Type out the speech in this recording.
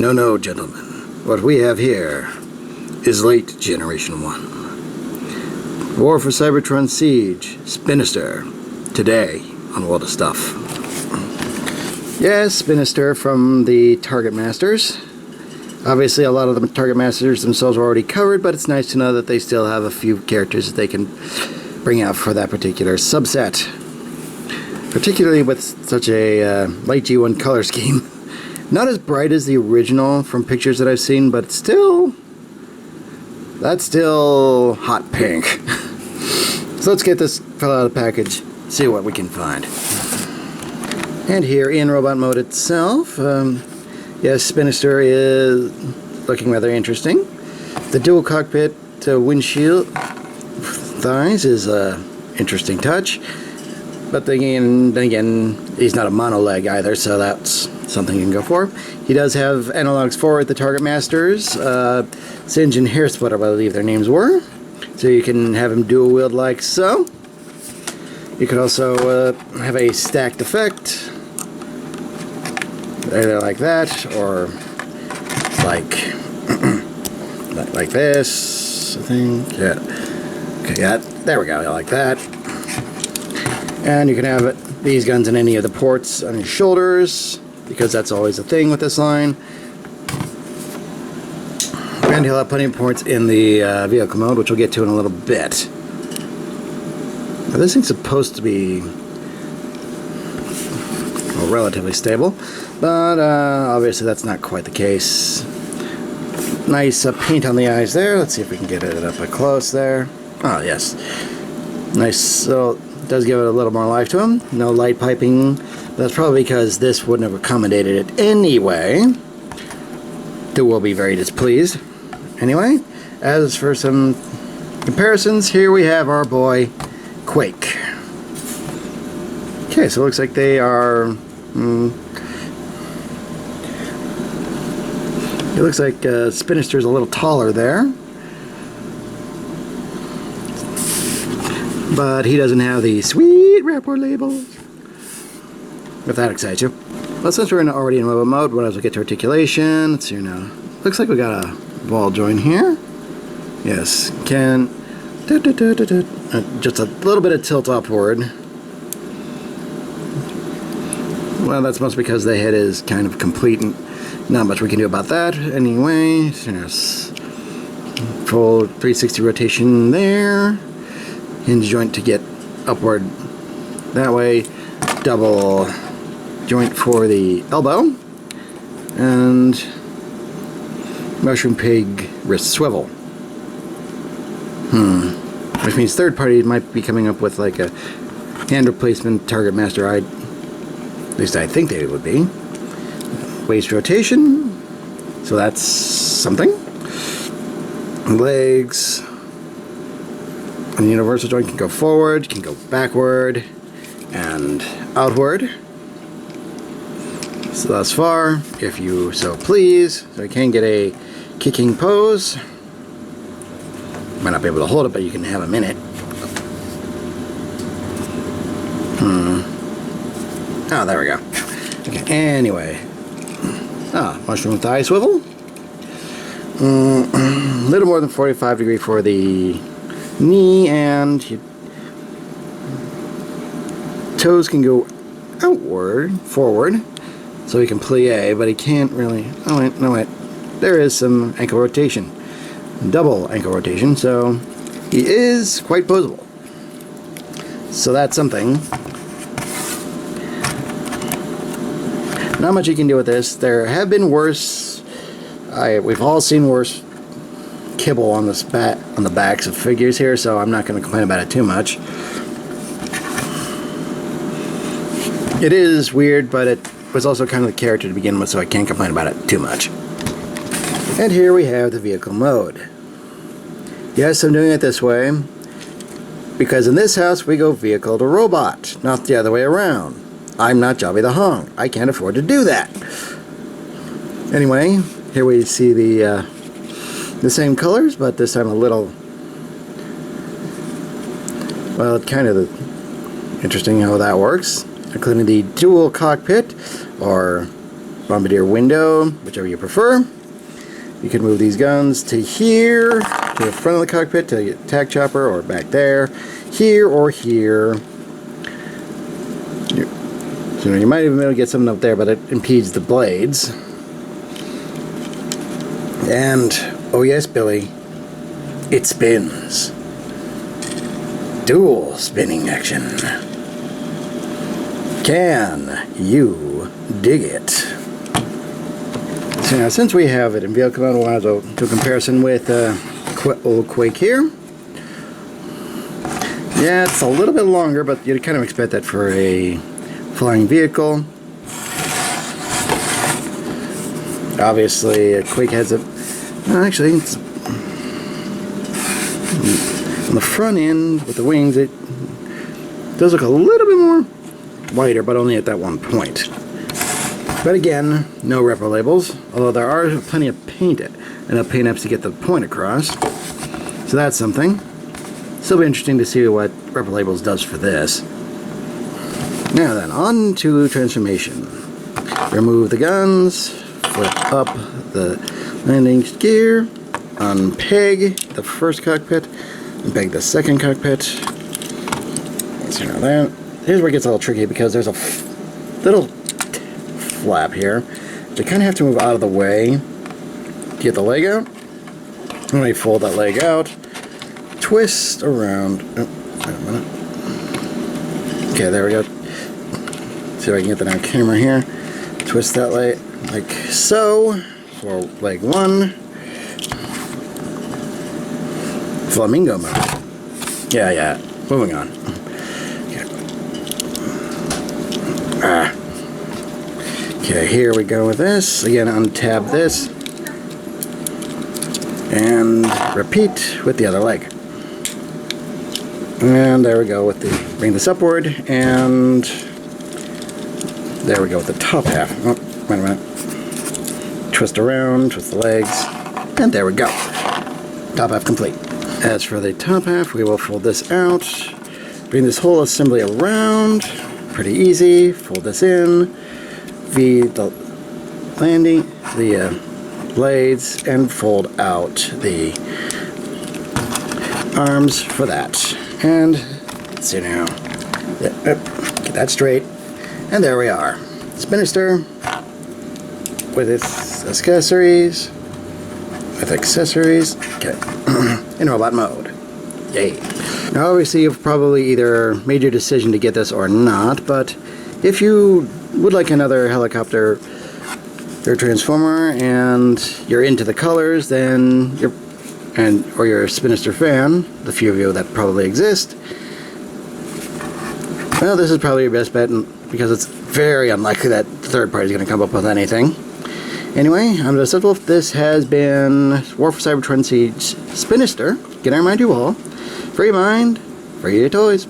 No, no, gentlemen. What we have here is late Generation 1. War for Cybertron Siege, Spinister, today on World of Stuff. Yes, Spinister from the Targetmasters. Obviously, a lot of the Targetmasters themselves are already covered, but it's nice to know that they still have a few characters that they can bring out for that particular subset. Particularly with such a light G1 color scheme. Not as bright as the original from pictures that I've seen, but still, that's still hot pink. So let's get this fella out of the package, see what we can find. And here in robot mode itself, yes, Spinister is looking rather interesting. The dual cockpit windshield thighs is an interesting touch. But then again, he's not a mono-leg either, so that's something you can go for. He does have analogs for the Targetmasters, Singe and Hairsplitter, I believe their names were. So you can have him dual wield like so. You could also have a stacked effect, either like that or like this. I think, yeah. Okay, yeah, there we go. Like that. And you can have these guns in any of the ports on your shoulders, because that's always a thing with this line. And he'll have plenty of ports in the vehicle mode, which we'll get to in a little bit. Now, this thing's supposed to be relatively stable, but obviously that's not quite the case. Nice paint on the eyes there. Let's see if we can get it up close there. Oh, yes. Nice little... Does give it a little more life to him. No light piping. That's probably because this wouldn't have accommodated it anyway. Who will be very displeased. Anyway, as for some comparisons, here we have our boy Quake. Okay, so it looks like they are... it looks like Spinister's a little taller there. But he doesn't have the sweet rapport labels. If that excites you. Well, since we're already in robot mode, what else we'll get to articulation. Let's see now. Looks like we got a ball joint here. Yes, can just a little bit of tilt upward. Well, that's mostly because the head is kind of complete and not much we can do about that. Anyway, yes. Full 360 rotation there. Hinge joint to get upward that way, double joint for the elbow, and mushroom pig wrist swivel. Which means third party might be coming up with like a hand replacement Targetmaster. At least I think they would be. Waist rotation, so that's something. Legs. And the universal joint can go forward, can go backward, and outward. So thus far, if you so please. So you can get a kicking pose. Might not be able to hold it, but you can have a minute. Oh, there we go. Okay, anyway. Mushroom thigh swivel. A little more than 45 degree for the knee, and your toes can go forward, so he can plie, but he can't really. Oh wait, no wait. There is some ankle rotation, double ankle rotation, so he is quite posable. So that's something. Not much you can do with this. There have been worse. We've all seen worse kibble on the backs of figures here, so I'm not going to complain about it too much. It is weird, but it was also kind of the character to begin with, so I can't complain about it too much. And here we have the vehicle mode. Yes, I'm doing it this way because in this house we go vehicle to robot, not the other way around. I'm not Jobby the Hong. I can't afford to do that. Anyway, here we see the same colors, but this time a little, well, kind of interesting how that works, including the dual cockpit, or bombardier window, whichever you prefer. You can move these guns to here, to the front of the cockpit, to the attack chopper, or back there, here or here. So you might even be able to get something up there, but it impedes the blades. And, oh yes, Billy, it spins. Dual spinning action. Can you dig it? So now, since we have it in vehicle mode, we'll do a comparison with old Quake here. Yeah, it's a little bit longer, but you'd kind of expect that for a flying vehicle. Obviously, Quake has a... actually, it's, on the front end, with the wings, it does look a little bit more wider, but only at that one point. But again, no repro labels, although there are plenty of paint apps to get the point across. So that's something. Still be interesting to see what repro labels does for this. Now then, on to transformation. Remove the guns, flip up the landing gear, unpeg the first cockpit, unpeg the second cockpit. So now that. Here's where it gets a little tricky because there's a little flap here. You kind of have to move out of the way to get the leg out. When we fold that leg out, twist around. Oh, wait a minute. Okay, there we go. See if I can get that on camera here. Twist that leg like so for leg one. Flamingo mode. Yeah. Moving on. Okay, here we go with this. Again, untab this. And repeat with the other leg. And there we go with the... Bring this upward, and... There we go with the top half. Oh, wait a minute. Twist around, twist the legs, and there we go. Top half complete. As for the top half, we will fold this out. Bring this whole assembly around. Pretty easy. Fold this in. V the landing, the blades, and fold out the arms for that. And let's see now. Get that straight. And there we are. Spinister with its accessories. Okay. In robot mode. Yay. Now obviously you've probably either made your decision to get this or not, but if you would like another helicopter or transformer and you're into the colors, then or you're a Spinister fan, the few of you that probably exist, well, this is probably your best bet because it's very unlikely that third party is going to come up with anything. Anyway, I'm Deceptiwolf. This has been War for Cybertron Siege Spinister. Can I remind you all, free mind, free toys.